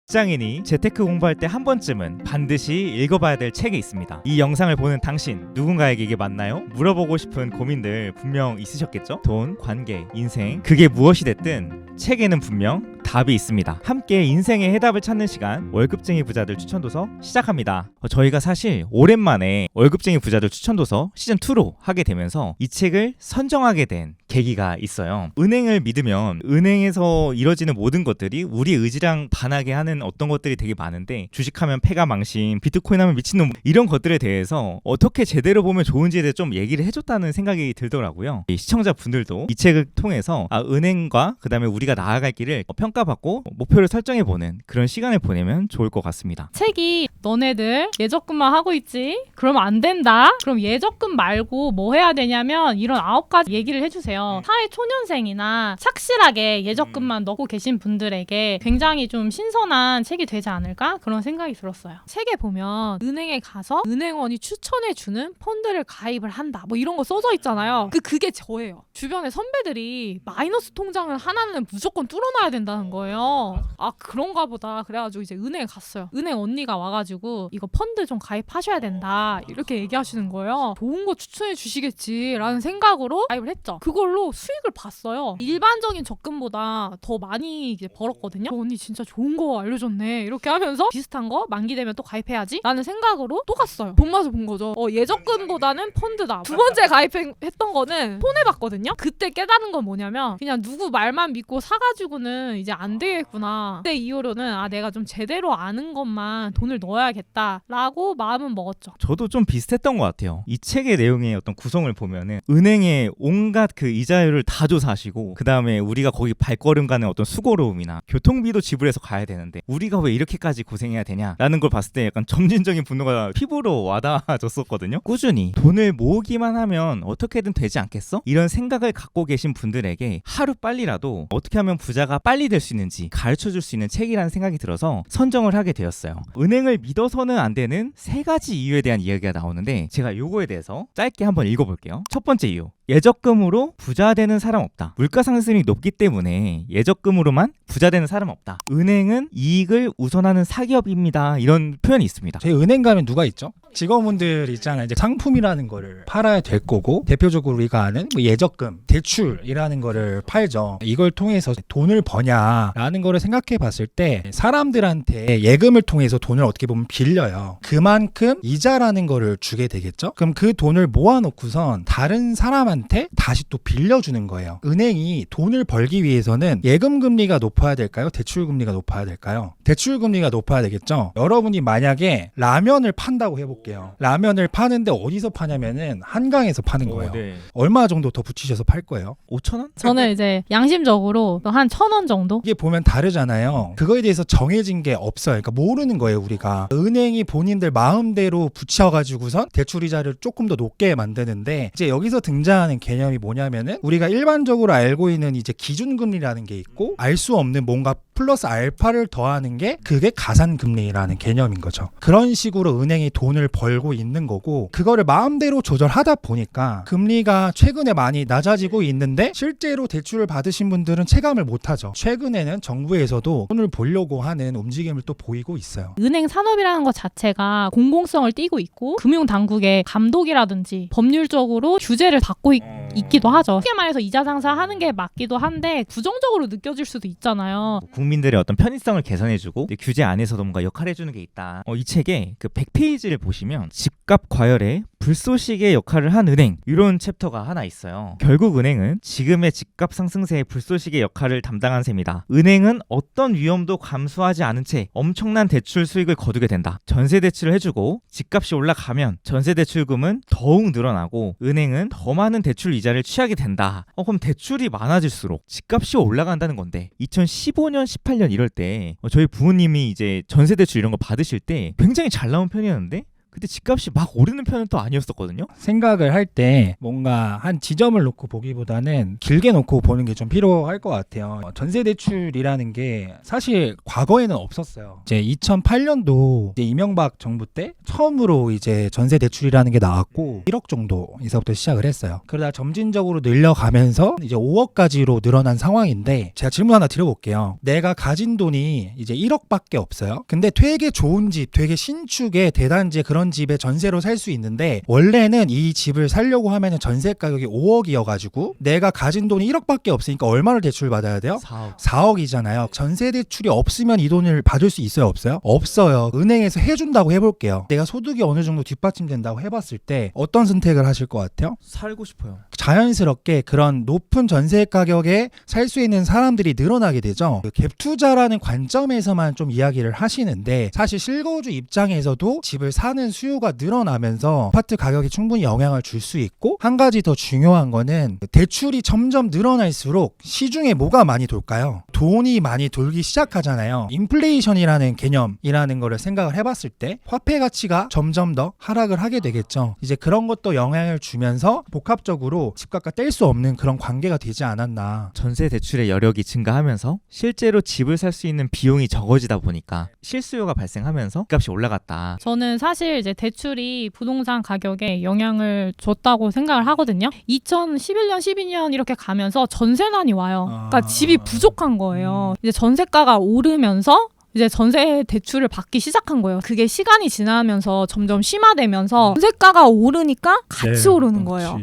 직장인이 재테크 공부할 때 한 번쯤은 반드시 읽어봐야 될 책이 있습니다. 이 영상을 보는 당신, 누군가에게 이게 맞나요? 물어보고 싶은 고민들 분명 있으셨겠죠? 돈, 관계, 인생, 그게 무엇이 됐든 책에는 분명 답이 있습니다. 함께 인생의 해답을 찾는 시간, 월급쟁이 부자들 추천도서 시작합니다. 저희가 사실 오랜만에 월급쟁이 부자들 추천도서 시즌2로 하게 되면서 이 책을 선정하게 된 계기가 있어요. 은행을 믿으면 은행에서 이뤄지는 모든 것들이 우리 의지랑 반하게 하는 어떤 것들이 되게 많은데, 주식하면 패가 망신, 비트코인 하면 미친놈, 이런 것들에 대해서 어떻게 제대로 보면 좋은지에 대해 좀 얘기를 해줬다는 생각이 들더라고요. 시청자분들도 이 책을 통해서 은행과 그 다음에 우리가 나아갈 길을 평가받고 목표를 설정해보는 그런 시간을 보내면 좋을 것 같습니다. 책이 너네들 예적금만 하고 있지? 그러면 안 된다? 그럼 예적금 말고 뭐 해야 되냐면 이런 9가지 얘기를 해주세요. 사회 초년생이나 착실하게 예적금만 넣고 계신 분들에게 굉장히 좀 신선한 책이 되지 않을까? 그런 생각이 들었어요. 책에 보면 은행에 가서 은행원이 추천해주는 펀드를 가입을 한다, 뭐 이런 거 써져 있잖아요. 그게 저예요. 주변에 선배들이 마이너스 통장을 하나는 무조건 뚫어놔야 된다는 거예요. 아, 그런가 보다. 그래가지고 이제 은행에 갔어요. 은행 언니가 와가지고 이거 펀드 좀 가입하셔야 된다 이렇게 얘기하시는 거예요. 좋은 거 추천해 주시겠지 라는 생각으로 가입을 했죠. 그걸로 수익을 봤어요. 일반적인 적금보다 더 많이 이제 벌었거든요. 언니 진짜 좋은 거 알려줬네 이렇게 하면서 비슷한 거 만기 되면 또 가입해야지 라는 생각으로 또 갔어요. 본맛을 본 거죠. 예적금보다는 펀드다. 두 번째 가입했던 거는 손해봤거든요. 그때 깨달은 건 뭐냐면 그냥 누구 말만 믿고 사가지고는 이제 안 되겠구나. 그때 이후로는 내가 좀 제대로 아는 것만 돈을 넣어야겠다 라고 마음은 먹었죠. 저도 좀 비슷했던 것 같아요. 이 책의 내용의 어떤 구성을 보면은 은행의 온갖 그 이자율을 다 조사하시고, 그 다음에 우리가 거기 발걸음 가는 어떤 수고로움이나 교통비도 지불해서 가야 되는데 우리가 왜 이렇게까지 고생해야 되냐라는 걸 봤을 때 약간 점진적인 분노가 피부로 와닿아졌었거든요. 꾸준히 돈을 모으기만 하면 어떻게든 되지 않겠어? 이런 생각을 갖고 계신 분들에게 하루 빨리라도 어떻게 하면 부자가 빨리 될 수 있는지 가르쳐줄 수 있는 책이라는 생각이 들어서 선정을 하게 되었어요. 은행을 믿어서는 안 되는 3가지 이유에 대한 이야기가 나오는데, 제가 요거에 대해서 짧게 한번 읽어볼게요. 첫 번째 이유, 예적금으로 부자 되는 사람 없다. 물가 상승이 높기 때문에 예적금으로만 부자 되는 사람 없다. 은행은 이익을 우선하는 사기업입니다. 이런 표현이 있습니다. 저희 은행 가면 누가 있죠? 직원분들 있잖아요. 이제 상품이라는 거를 팔아야 될 거고, 대표적으로 우리가 아는 예적금, 대출이라는 거를 팔죠. 이걸 통해서 돈을 버냐라는 거를 생각해 봤을 때 사람들한테 예금을 통해서 돈을 어떻게 보면 빌려요. 그만큼 이자라는 거를 주게 되겠죠? 그럼 그 돈을 모아놓고선 다른 사람한테 다시 또 빌려주는 거예요. 은행이 돈을 벌기 위해서는 예금 금리가 높아야 될까요? 대출 금리가 높아야 될까요? 대출 금리가 높아야 되겠죠? 여러분이 만약에 라면을 판다고 해볼게요. 라면을 파는데 어디서 파냐면은 한강에서 파는 거예요. 네. 얼마 정도 더 붙이셔서 팔 거예요? 5,000원? 저는 이제 양심적으로 한 1,000원 정도? 이게 보면 다르잖아요. 그거에 대해서 정해진 게 없어요. 그러니까 모르는 거예요, 우리가. 은행이 본인들 마음대로 붙여가지고선 대출이자를 조금 더 높게 만드는데, 이제 여기서 등장하는 개념이 뭐냐면은 우리가 일반적으로 알고 있는 이제 기준금리라는 게 있고, 알 수 없는 뭔가 플러스 알파를 더하는 게 그게 가산금리라는 개념인 거죠. 그런 식으로 은행이 돈을 벌고 있는 거고, 그거를 마음대로 조절하다 보니까 금리가 최근에 많이 낮아지고 있는데 실제로 대출을 받으신 분들은 체감을 못하죠. 최근에는 정부에서도 돈을 벌려고 하는 움직임을 또 보이고 있어요. 은행 산업이라는 것 자체가 공공성을 띠고 있고 금융당국의 감독이라든지 법률적으로 규제를 받고 있기도 하죠. 쉽게 말해서 이자 장사하는 게 맞기도 한데 부정적으로 느껴질 수도 있잖아요. 국민들의 어떤 편의성을 개선해주고 규제 안에서도 뭔가 역할을 해주는 게 있다. 이 책의 그 100페이지를 보시면 집값 과열에 불쏘시개 역할을 한 은행, 이런 챕터가 하나 있어요. 결국 은행은 지금의 집값 상승세의 불쏘시개 역할을 담당한 셈이다. 은행은 어떤 위험도 감수하지 않은 채 엄청난 대출 수익을 거두게 된다. 전세 대출을 해주고 집값이 올라가면 전세 대출금은 더욱 늘어나고 은행은 더 많은 대출 이자를 취하게 된다. 그럼 대출이 많아질수록 집값이 올라간다는 건데, 2015년, 18년 이럴 때 저희 부모님이 이제 전세 대출 이런 거 받으실 때 굉장히 잘 나온 편이었는데 근데 집값이 막 오르는 편은 또 아니었었거든요. 생각을 할 때 뭔가 한 지점을 놓고 보기보다는 길게 놓고 보는 게 좀 필요할 것 같아요. 전세 대출이라는 게 사실 과거에는 없었어요. 이제 2008년도 이제 이명박 정부 때 처음으로 이제 전세 대출이라는 게 나왔고 1억 정도에서부터 시작을 했어요. 그러다 점진적으로 늘려가면서 이제 5억까지로 늘어난 상황인데 제가 질문 하나 드려볼게요. 내가 가진 돈이 이제 1억밖에 없어요. 근데 되게 좋은 집, 되게 신축의 대단지 그런 집에 전세로 살 수 있는데 원래는 이 집을 살려고 하면은 전세 가격이 5억이어가지고 내가 가진 돈이 1억밖에 없으니까 얼마를 대출 받아야 돼요? 4억. 4억이잖아요. 전세 대출이 없으면 이 돈을 받을 수 있어요? 없어요? 없어요. 은행에서 해준다고 해볼게요. 내가 소득이 어느 정도 뒷받침된다고 해봤을 때 어떤 선택을 하실 것 같아요? 살고 싶어요. 자연스럽게 그런 높은 전세 가격에 살 수 있는 사람들이 늘어나게 되죠. 그 갭 투자라는 관점에서만 좀 이야기를 하시는데 사실 실거주 입장에서도 집을 사는 수요가 늘어나면서 아파트 가격이 충분히 영향을 줄 수 있고 한 가지 더 중요한 거는 대출이 점점 늘어날수록 시중에 뭐가 많이 돌까요? 돈이 많이 돌기 시작하잖아요. 인플레이션이라는 개념이라는 거를 생각을 해봤을 때 화폐 가치가 점점 더 하락을 하게 되겠죠. 이제 그런 것도 영향을 주면서 복합적으로 집값과 뗄 수 없는 그런 관계가 되지 않았나. 전세 대출의 여력이 증가하면서 실제로 집을 살 수 있는 비용이 적어지다 보니까 실수요가 발생하면서 값이 올라갔다. 저는 사실 이제 대출이 부동산 가격에 영향을 줬다고 생각을 하거든요. 2011년, 12년 이렇게 가면서 전세난이 와요. 그러니까 집이 부족한 거예요. 이제 전세가가 오르면서 이제 전세 대출을 받기 시작한 거예요. 그게 시간이 지나면서 점점 심화되면서 전세가가 오르니까 같이 오르는 거예요.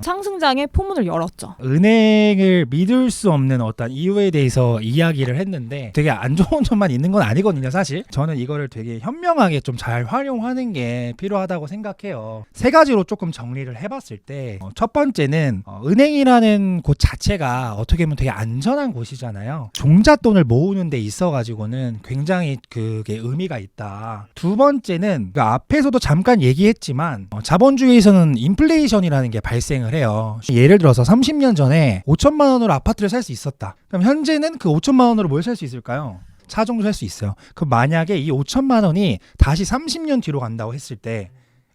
상승장의 포문을 열었죠. 은행을 믿을 수 없는 어떤 이유에 대해서 이야기를 했는데 되게 안 좋은 점만 있는 건 아니거든요. 사실 저는 이거를 되게 현명하게 좀 잘 활용하는 게 필요하다고 생각해요. 세 가지로 조금 정리를 해봤을 때 첫 번째는 은행이라는 곳 자체가 어떻게 보면 되게 안전한 곳이잖아요. 종잣돈을 모으는 데 있어가지고는 굉장히 그게 의미가 있다. 두 번째는 그 앞에서도 잠깐 얘기했지만 자본주의에서는 인플레이션이라는 게 발생을 해요. 예를 들어서 30년 전에 5천만 원으로 아파트를 살 수 있었다. 그럼 현재는 그 5천만 원으로 뭘 살 수 있을까요? 차 정도 살 수 있어요. 그럼 만약에 이 5천만 원이 다시 30년 뒤로 간다고 했을 때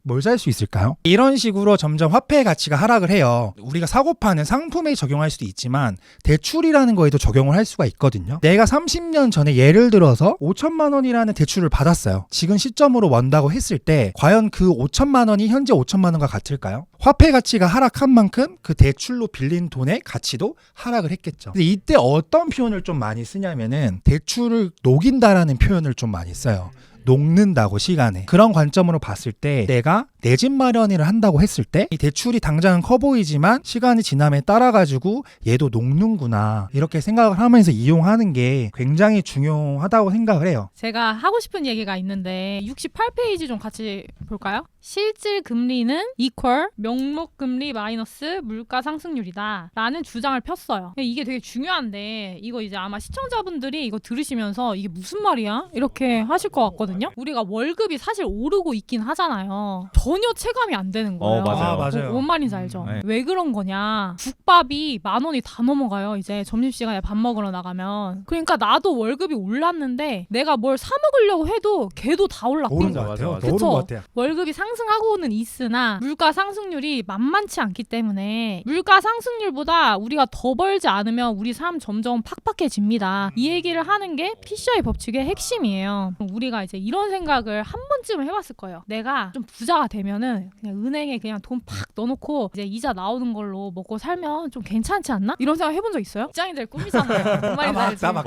뭘 살 수 있을까요? 이런 식으로 점점 화폐의 가치가 하락을 해요. 우리가 사고 파는 상품에 적용할 수도 있지만 대출이라는 거에도 적용을 할 수가 있거든요. 내가 30년 전에 예를 들어서 5천만 원이라는 대출을 받았어요. 지금 시점으로 원다고 했을 때 과연 그 5천만 원이 현재 5천만 원과 같을까요? 화폐 가치가 하락한 만큼 그 대출로 빌린 돈의 가치도 하락을 했겠죠. 근데 이때 어떤 표현을 좀 많이 쓰냐면은 대출을 녹인다라는 표현을 좀 많이 써요. 녹는다고 시간에. 그런 관점으로 봤을 때 내가 내 집 마련을 한다고 했을 때 이 대출이 당장은 커 보이지만 시간이 지남에 따라 가지고 얘도 녹는구나 이렇게 생각을 하면서 이용하는 게 굉장히 중요하다고 생각을 해요. 제가 하고 싶은 얘기가 있는데 68페이지 좀 같이 볼까요? 실질 금리는 equal 명목 금리 마이너스 물가 상승률이다 라는 주장을 폈어요. 이게 되게 중요한데 이거 이제 아마 시청자분들이 이거 들으시면서 이게 무슨 말이야? 이렇게 하실 것 같거든요. 우리가 월급이 사실 오르고 있긴 하잖아요. 전혀 체감이 안 되는 거예요. 맞아요. 맞아요. 뭔 말인지 알죠? 네. 왜 그런 거냐? 국밥이 10,000원이 다 넘어가요. 이제 점심시간에 밥 먹으러 나가면. 그러니까 나도 월급이 올랐는데 내가 뭘 사 먹으려고 해도 걔도 다 올랐고. 오른 것 맞아, 같아요. 맞아. 더 오른 그쵸? 것 같아요. 월급이 상승하고는 있으나 물가 상승률이 만만치 않기 때문에 물가 상승률보다 우리가 더 벌지 않으면 우리 삶 점점 팍팍해집니다. 이 얘기를 하는 게 피셔의 법칙의 핵심이에요. 우리가 이제 이런 생각을 한 번쯤은 해봤을 거예요. 내가 좀 부자가 되면은 그냥 은행에 그냥 돈 팍 넣어놓고 이제 이자 나오는 걸로 먹고 살면 좀 괜찮지 않나? 이런 생각 해본 적 있어요? 직장인들 꿈이잖아요. 그 말인지 알지? 따박.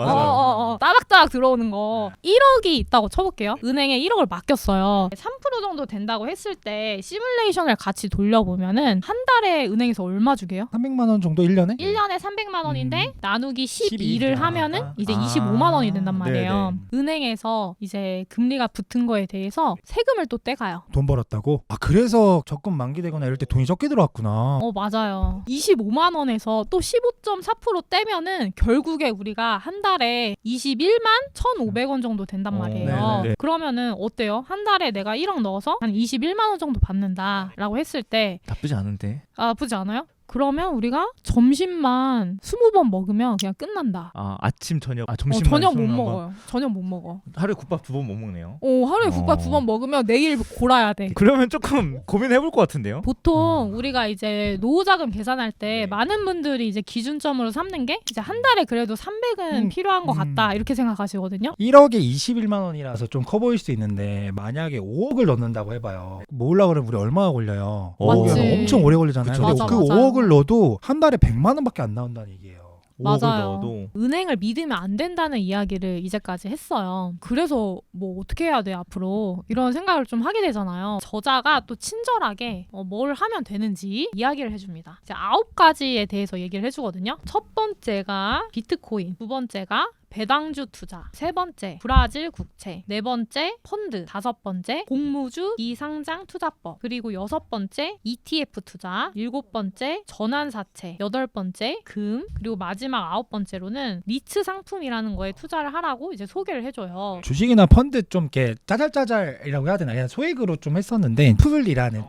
따박따박 들어오는 거 1억이 있다고 쳐볼게요. 은행에 1억을 맡겼어요. 3% 정도 된다고 했을 때 시뮬레이션을 같이 돌려보면은 한 달에 은행에서 얼마 주게요? 300만 원 정도 1년에? 1년에 300만 원인데 나누기 12를 12. 하면은 이제 아. 25만 원이 된단 말이에요. 네네. 은행에서 이제 금리가 붙은 거에 대해서 세금을 또 떼가요. 돈 벌었다고? 그래서 적금 만기되거나 이럴 때 돈이 적게 들어왔구나. 맞아요. 25만 원에서 또 15.4% 떼면은 결국에 우리가 한 달에 21만 1,500원 정도 된단 말이에요. 네네. 그러면은 어때요? 한 달에 내가 1억 넣어서 한 21만 원 정도 받는다라고 했을 때 나쁘지 않은데. 나쁘지 않아요? 그러면 우리가 점심만 20번 먹으면 그냥 끝난다. 아침 저녁 점심 저녁 못 먹어요. 저녁 못 먹어. 하루에 국밥 2번 못 먹네요. 하루에 국밥 2번 먹으면 내일 골아야 돼. 그러면 조금 고민해볼 것 같은데요. 보통 우리가 이제 노후자금 계산할 때 많은 분들이 이제 기준점으로 삼는 게 이제 한 달에 그래도 300은 필요한 것 같다 이렇게 생각하시거든요. 1억에 21만 원이라서 좀 커 보일 수 있는데 만약에 5억을 넣는다고 해봐요. 모으려고 그러면 우리 얼마나 걸려요? 맞지. 5억이면 엄청 오래 걸리잖아요. 그쵸. 근데 맞아, 그 맞아요. 5억을 넣어도 한 달에 100만 원밖에 안 나온다는 얘기예요. 5억을 맞아요. 넣어도 은행을 믿으면 안 된다는 이야기를 이제까지 했어요. 그래서 뭐 어떻게 해야 돼 앞으로 이런 생각을 좀 하게 되잖아요. 저자가 또 친절하게 뭘 하면 되는지 이야기를 해줍니다. 이제 9가지에 대해서 얘기를 해주거든요. 첫 번째가 비트코인, 두 번째가 배당주 투자, 세 번째 브라질 국채, 네 번째 펀드, 다섯 번째 공무주 비상장 투자법, 그리고 여섯 번째 ETF 투자, 일곱 번째 전환사채, 여덟 번째 금, 그리고 마지막 아홉 번째로는 리츠 상품이라는 거에 투자를 하라고 이제 소개를 해줘요. 주식이나 펀드 좀 이렇게 짜잘짜잘이라고 해야 되나 그냥 소액으로 좀 했었는데 풀이라는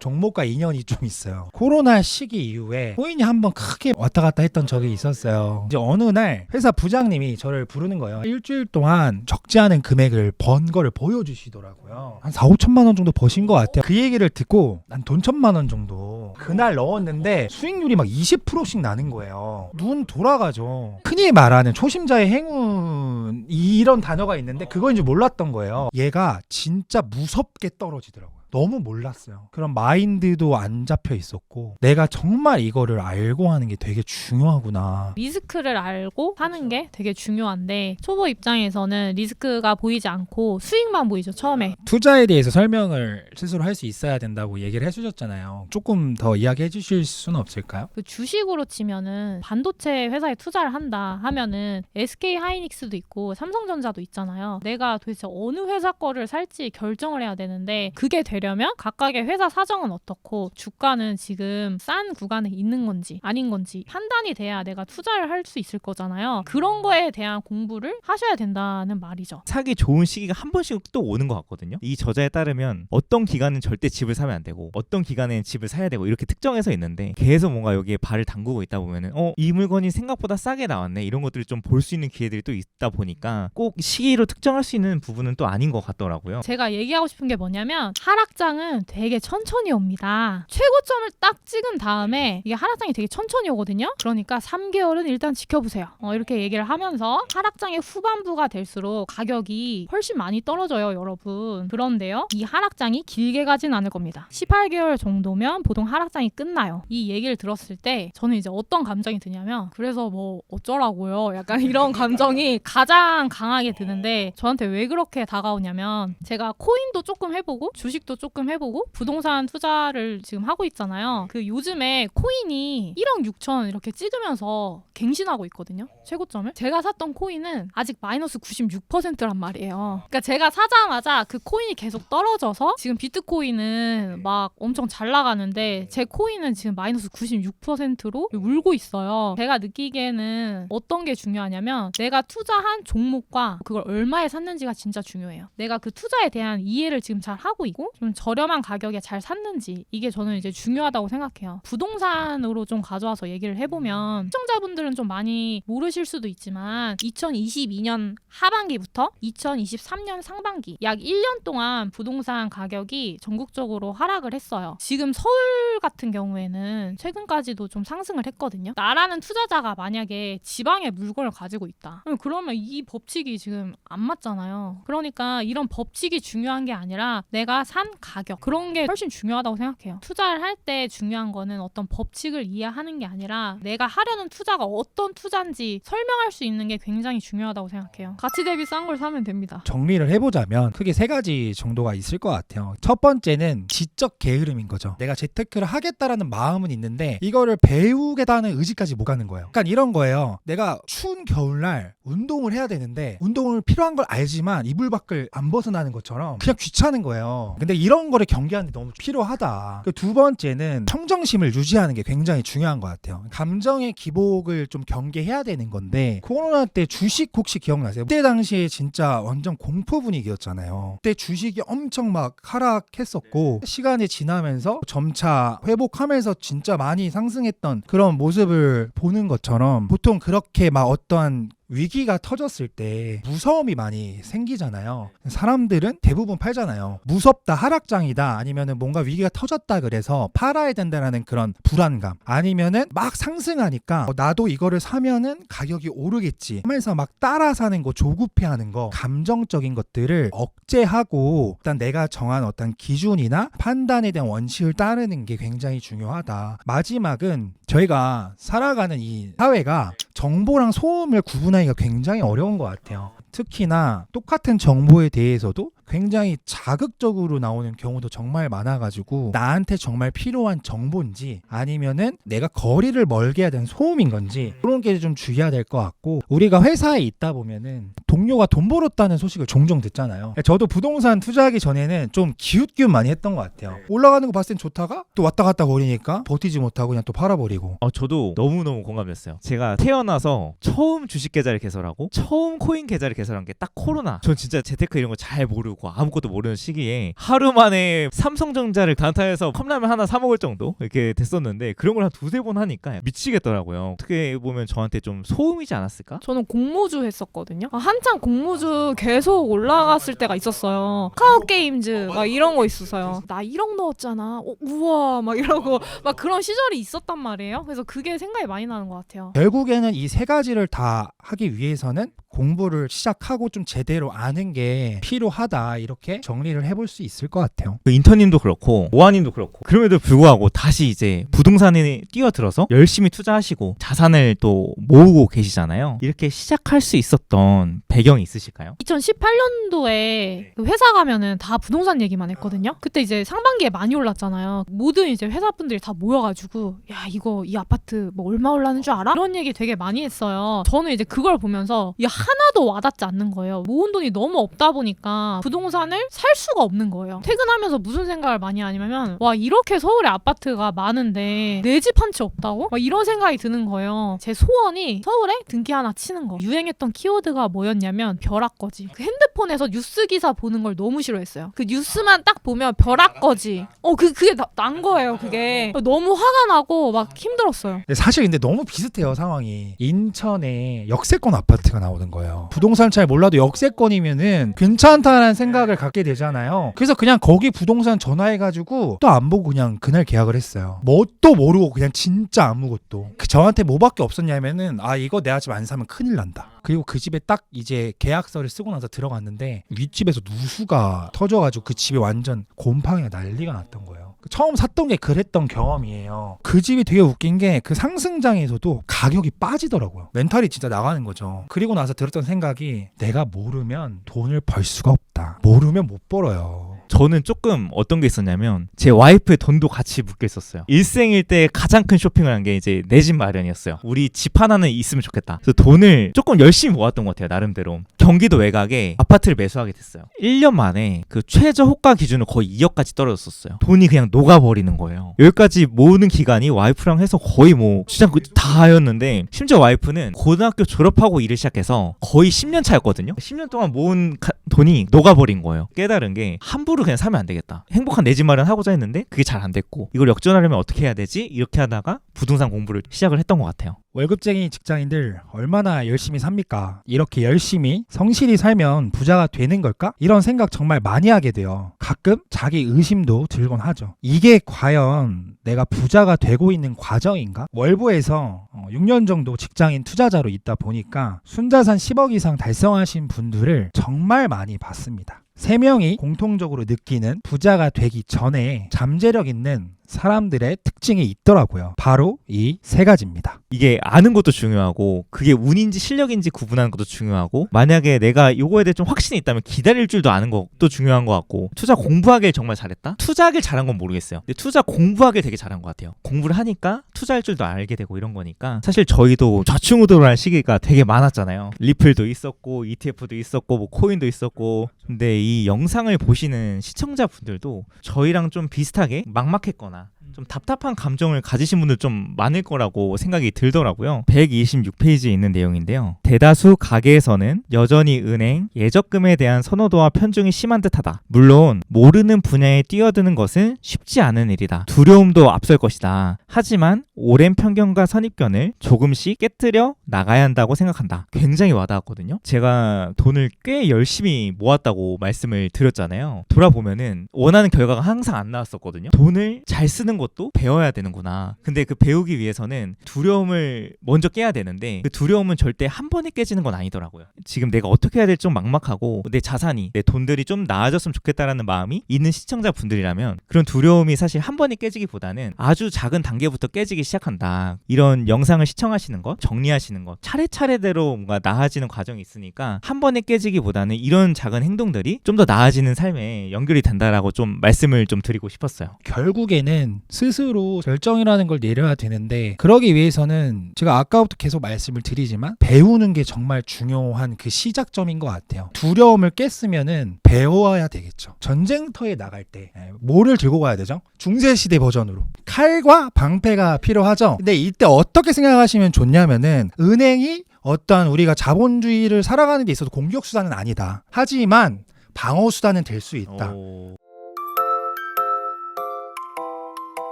종목과 인연이 좀 있어요. 코로나 시기 이후에 코인이 한번 크게 왔다 갔다 했던 적이 있었어요. 이제 어느 날 회사 부장님이 저를 부르는 거예요. 일주일 동안 적지 않은 금액을 번 거를 보여주시더라고요. 한 4, 5천만 원 정도 버신 것 같아요. 그 얘기를 듣고 난 돈 1천만 원 정도 그날 넣었는데 수익률이 막 20%씩 나는 거예요. 눈 돌아가죠. 흔히 말하는 초심자의 행운 이런 단어가 있는데 그건 줄 몰랐던 거예요. 얘가 진짜 무섭게 떨어지더라고요. 너무 몰랐어요. 그런 마인드도 안 잡혀 있었고 내가 정말 이거를 알고 하는 게 되게 중요하구나. 리스크를 알고 하는 게 되게 중요한데 초보 입장에서는 리스크가 보이지 않고 수익만 보이죠 처음에. 투자에 대해서 설명을 스스로 할 수 있어야 된다고 얘기를 해주셨잖아요. 조금 더 이야기해 주실 수는 없을까요? 그 주식으로 치면은 반도체 회사에 투자를 한다 하면은 SK 하이닉스도 있고 삼성전자도 있잖아요. 내가 도대체 어느 회사 거를 살지 결정을 해야 되는데 그게 되려면 각각의 회사 사정은 어떻고 주가는 지금 싼 구간에 있는 건지 아닌 건지 판단이 돼야 내가 투자를 할 수 있을 거잖아요. 그런 거에 대한 공부를 하셔야 된다는 말이죠. 사기 좋은 시기가 한 번씩 또 오는 것 같거든요. 이 저자에 따르면 어떤 기간은 절대 집을 사면 안 되고 어떤 기간에는 집을 사야 되고 이렇게 특정해서 있는데 계속 뭔가 여기에 발을 담그고 있다 보면은 이 물건이 생각보다 싸게 나왔네 이런 것들을 좀 볼 수 있는 기회들이 또 있다 보니까 꼭 시기로 특정할 수 있는 부분은 또 아닌 것 같더라고요. 제가 얘기하고 싶은 게 뭐냐면 하락장은 되게 천천히 옵니다. 최고점을 딱 찍은 다음에 이게 하락장이 되게 천천히 오거든요. 그러니까 3개월은 일단 지켜보세요. 이렇게 얘기를 하면서 하락장의 후반부가 될수록 가격이 훨씬 많이 떨어져요, 여러분. 그런데요, 이 하락장이 길게 가진 않을 겁니다. 18개월 정도면 보통 하락장이 끝나요. 이 얘기를 들었을 때 저는 이제 어떤 감정이 드냐면 그래서 뭐 어쩌라고요? 약간 이런 감정이 가장 강하게 드는데 저한테 왜 그렇게 다가오냐면 제가 코인도 조금 해보고 주식도 조금 해보고 부동산 투자를 지금 하고 있잖아요. 그 요즘에 코인이 1억 6천 이렇게 찍으면서 갱신하고 있거든요. 최고점을. 제가 샀던 코인은 아직 마이너스 96%란 말이에요. 그러니까 제가 사자마자 그 코인이 계속 떨어져서 지금 비트코인은 막 엄청 잘 나가는데 제 코인은 지금 마이너스 96%로 울고 있어요. 제가 느끼기에는 어떤 게 중요하냐면 내가 투자한 종목과 그걸 얼마에 샀는지가 진짜 중요해요. 내가 그 투자에 대한 이해를 지금 잘 하고 있고 좀 저렴한 가격에 잘 샀는지 이게 저는 이제 중요하다고 생각해요. 부동산으로 좀 가져와서 얘기를 해보면 시청자분들은 좀 많이 모르실 수도 있지만 2022년 하반기부터 2023년 상반기 약 1년 동안 부동산 가격이 전국적으로 하락을 했어요. 지금 서울 같은 경우에는 최근까지도 좀 상승을 했거든요. 나라는 투자자가 만약에 지방에 물건을 가지고 있다. 그러면 이 법칙이 지금 안 맞잖아요. 그러니까 이런 법칙이 중요한 게 아니라 내가 산 가격 그런 게 훨씬 중요하다고 생각해요. 투자를 할 때 중요한 거는 어떤 법칙을 이해하는 게 아니라 내가 하려는 투자가 어떤 투자인지 설명할 수 있는 게 굉장히 중요하다고 생각해요. 가치 대비 싼 걸 사면 됩니다. 정리를 해보자면 크게 3가지 정도가 있을 것 같아요. 첫 번째는 지적 게으름인 거죠. 내가 재테크를 하겠다라는 마음은 있는데 이거를 배우겠다는 의지까지 못 가는 거예요. 그러니까 이런 거예요. 내가 추운 겨울날 운동을 해야 되는데 운동을 필요한 걸 알지만 이불 밖을 안 벗어나는 것처럼 그냥 귀찮은 거예요. 근데 이런 거를 경계하는 게 너무 필요하다. 그 두 번째는 평정심을 유지하는 게 굉장히 중요한 것 같아요. 감정의 기복을 좀 경계해야 되는 건데 코로나 때 주식 혹시 기억나세요? 그때 당시에 진짜 완전 공포 분위기였잖아요. 그때 주식이 엄청 막 하락했었고 시간이 지나면서 점차 회복하면서 진짜 많이 상승했던 그런 모습을 보는 것처럼 보통 그렇게 막 어떠한 위기가 터졌을 때 무서움이 많이 생기잖아요. 사람들은 대부분 팔잖아요. 무섭다, 하락장이다, 아니면은 뭔가 위기가 터졌다 그래서 팔아야 된다라는 그런 불안감, 아니면은 막 상승하니까 나도 이거를 사면은 가격이 오르겠지 하면서 막 따라 사는 거, 조급해하는 거, 감정적인 것들을 억제하고 일단 내가 정한 어떤 기준이나 판단에 대한 원칙을 따르는 게 굉장히 중요하다. 마지막은 저희가 살아가는 이 사회가 정보랑 소음을 구분하기가 굉장히 어려운 것 같아요. 특히나 똑같은 정보에 대해서도 굉장히 자극적으로 나오는 경우도 정말 많아가지고 나한테 정말 필요한 정보인지 아니면은 내가 거리를 멀게 해야 되는 소음인 건지 그런 게 좀 주의해야 될 것 같고, 우리가 회사에 있다 보면은 동료가 돈 벌었다는 소식을 종종 듣잖아요. 저도 부동산 투자하기 전에는 좀 기웃기웃 많이 했던 것 같아요. 올라가는 거 봤을 땐 좋다가 또 왔다 갔다 거리니까 버티지 못하고 그냥 또 팔아버리고. 저도 너무너무 공감됐어요. 제가 태어나서 처음 주식 계좌를 개설하고 처음 코인 계좌를 개설한 게 딱 코로나. 전 진짜 재테크 이런 거 잘 모르고 아무것도 모르는 시기에 하루 만에 삼성전자를 단타해서 컵라면 하나 사 먹을 정도 이렇게 됐었는데 그런 걸 한 두세 번 하니까 미치겠더라고요. 어떻게 보면 저한테 좀 소음이지 않았을까? 저는 공모주 했었거든요. 한창 공모주 계속 올라갔을 때가 있었어요. 카카오게임즈 막 이런 거 있었어요. 나 1억 넣었잖아. 우와 막 이러고 막 그런 시절이 있었단 말이에요. 그래서 그게 생각이 많이 나는 것 같아요. 결국에는 이 세 가지를 다 하기 위해서는 공부를 시작하고 좀 제대로 아는 게 필요하다, 이렇게 정리를 해볼 수 있을 것 같아요. 그 인턴님도 그렇고 오하님도 그렇고 그럼에도 불구하고 다시 이제 부동산에 뛰어들어서 열심히 투자하시고 자산을 또 모으고 계시잖아요. 이렇게 시작할 수 있었던 배경이 있으실까요? 2018년도에 회사 가면은 다 부동산 얘기만 했거든요. 그때 이제 상반기에 많이 올랐잖아요. 모든 이제 회사분들이 다 모여가지고 야 이거 이 아파트 뭐 얼마 올라는 줄 알아? 이런 얘기 되게 많이 했어요. 저는 이제 그걸 보면서 야 하나도 와닿지 않는 거예요. 모은 돈이 너무 없다 보니까 부동산을 살 수가 없는 거예요. 퇴근하면서 무슨 생각을 많이 하냐면 와 이렇게 서울에 아파트가 많은데 내 집 한 채 없다고? 막 이런 생각이 드는 거예요. 제 소원이 서울에 등기 하나 치는 거. 유행했던 키워드가 뭐였냐면 벼락거지. 그 핸드폰에서 뉴스 기사 보는 걸 너무 싫어했어요. 그 뉴스만 딱 보면 벼락거지. 그게 난 거예요. 그게 너무 화가 나고 막 힘들었어요. 사실 근데 너무 비슷해요, 상황이. 인천에 역세권 아파트가 나오는 거예요. 부동산 잘 몰라도 역세권이면은 괜찮다는 생각을 갖게 되잖아요. 그래서 그냥 거기 부동산 전화해가지고 또 안 보고 그냥 그날 계약을 했어요. 뭣도 모르고 그냥 진짜 아무것도. 저한테 뭐밖에 없었냐면은 이거 내 집 안 사면 큰일 난다. 그리고 그 집에 딱 이제 계약서를 쓰고 나서 들어갔는데 윗집에서 누수가 터져가지고 그 집에 완전 곰팡이가 난리가 났던 거예요. 처음 샀던 게 그랬던 경험이에요. 그 집이 되게 웃긴 게 그 상승장에서도 가격이 빠지더라고요. 멘탈이 진짜 나가는 거죠. 그리고 나서 들었던 생각이 내가 모르면 돈을 벌 수가 없다. 모르면 못 벌어요. 저는 조금 어떤 게 있었냐면 제 와이프의 돈도 같이 묶여 있었어요. 일생일 때 가장 큰 쇼핑을 한 게 이제 내 집 마련이었어요. 우리 집 하나는 있으면 좋겠다. 그래서 돈을 조금 열심히 모았던 것 같아요. 나름대로. 경기도 외곽에 아파트를 매수하게 됐어요. 1년 만에 그 최저 호가 기준으로 거의 2억까지 떨어졌었어요. 돈이 그냥 녹아버리는 거예요. 여기까지 모으는 기간이 와이프랑 해서 거의 뭐 진짜 다였는데 심지어 와이프는 고등학교 졸업하고 일을 시작해서 거의 10년 차였거든요. 10년 동안 모은 돈이 녹아버린 거예요. 깨달은 게 함부로 그냥 사면 안 되겠다. 행복한 내 집 마련 하고자 했는데 그게 잘 안 됐고 이걸 역전하려면 어떻게 해야 되지? 이렇게 하다가 부동산 공부를 시작을 했던 것 같아요. 월급쟁이 직장인들 얼마나 열심히 삽니까? 이렇게 열심히 성실히 살면 부자가 되는 걸까? 이런 생각 정말 많이 하게 돼요. 가끔 자기 의심도 들곤 하죠. 이게 과연 내가 부자가 되고 있는 과정인가? 월보에서 6년 정도 직장인 투자자로 있다 보니까 순자산 10억 이상 달성하신 분들을 정말 많이 봤습니다. 3명이 공통적으로 느끼는 부자가 되기 전에 잠재력 있는 사람들의 특징이 있더라고요. 바로 이 세 가지입니다. 이게 아는 것도 중요하고 그게 운인지 실력인지 구분하는 것도 중요하고 만약에 내가 요거에 대해 좀 확신이 있다면 기다릴 줄도 아는 것도 중요한 것 같고 투자 공부하길 정말 잘했다? 투자하길 잘한 건 모르겠어요. 근데 투자 공부하길 되게 잘한 것 같아요. 공부를 하니까 투자할 줄도 알게 되고 이런 거니까 사실 저희도 좌충우돌한 시기가 되게 많았잖아요. 리플도 있었고 ETF도 있었고 뭐 코인도 있었고 근데 이 영상을 보시는 시청자분들도 저희랑 좀 비슷하게 막막했거나 좀 답답한 감정을 가지신 분들 좀 많을 거라고 생각이 들더라고요. 126페이지에 있는 내용인데요. 대다수 가게에서는 여전히 은행, 예적금에 대한 선호도와 편중이 심한 듯하다. 물론 모르는 분야에 뛰어드는 것은 쉽지 않은 일이다. 두려움도 앞설 것이다. 하지만 오랜 편견과 선입견을 조금씩 깨뜨려 나가야 한다고 생각한다. 굉장히 와닿았거든요. 제가 돈을 꽤 열심히 모았다고 말씀을 드렸잖아요. 돌아보면은 원하는 결과가 항상 안 나왔었거든요. 돈을 잘 쓰는 것도 배워야 되는구나. 근데 그 배우기 위해서는 두려움을 먼저 깨야 되는데 그 두려움은 절대 한 번에 깨지는 건 아니더라고요. 지금 내가 어떻게 해야 될지 좀 막막하고 내 자산이 내 돈들이 좀 나아졌으면 좋겠다라는 마음이 있는 시청자분들이라면 그런 두려움이 사실 한 번에 깨지기보다는 아주 작은 단계부터 깨지기 시작한다. 이런 영상을 시청하시는 것, 정리하시는 것 차례차례대로 뭔가 나아지는 과정이 있으니까 한 번에 깨지기보다는 이런 작은 행동들이 좀 더 나아지는 삶에 연결이 된다라고 좀 말씀을 좀 드리고 싶었어요. 결국에는 스스로 결정이라는 걸 내려야 되는데 그러기 위해서는 제가 아까부터 계속 말씀을 드리지만 배우는 게 정말 중요한 그 시작점인 것 같아요. 두려움을 깼으면은 배워야 되겠죠. 전쟁터에 나갈 때 뭐를 들고 가야 되죠? 중세시대 버전으로 칼과 방패가 필요하죠. 근데 이때 어떻게 생각하시면 좋냐면은 은행이 어떤 우리가 자본주의를 살아가는 데 있어서 공격 수단은 아니다. 하지만 방어 수단은 될 수 있다.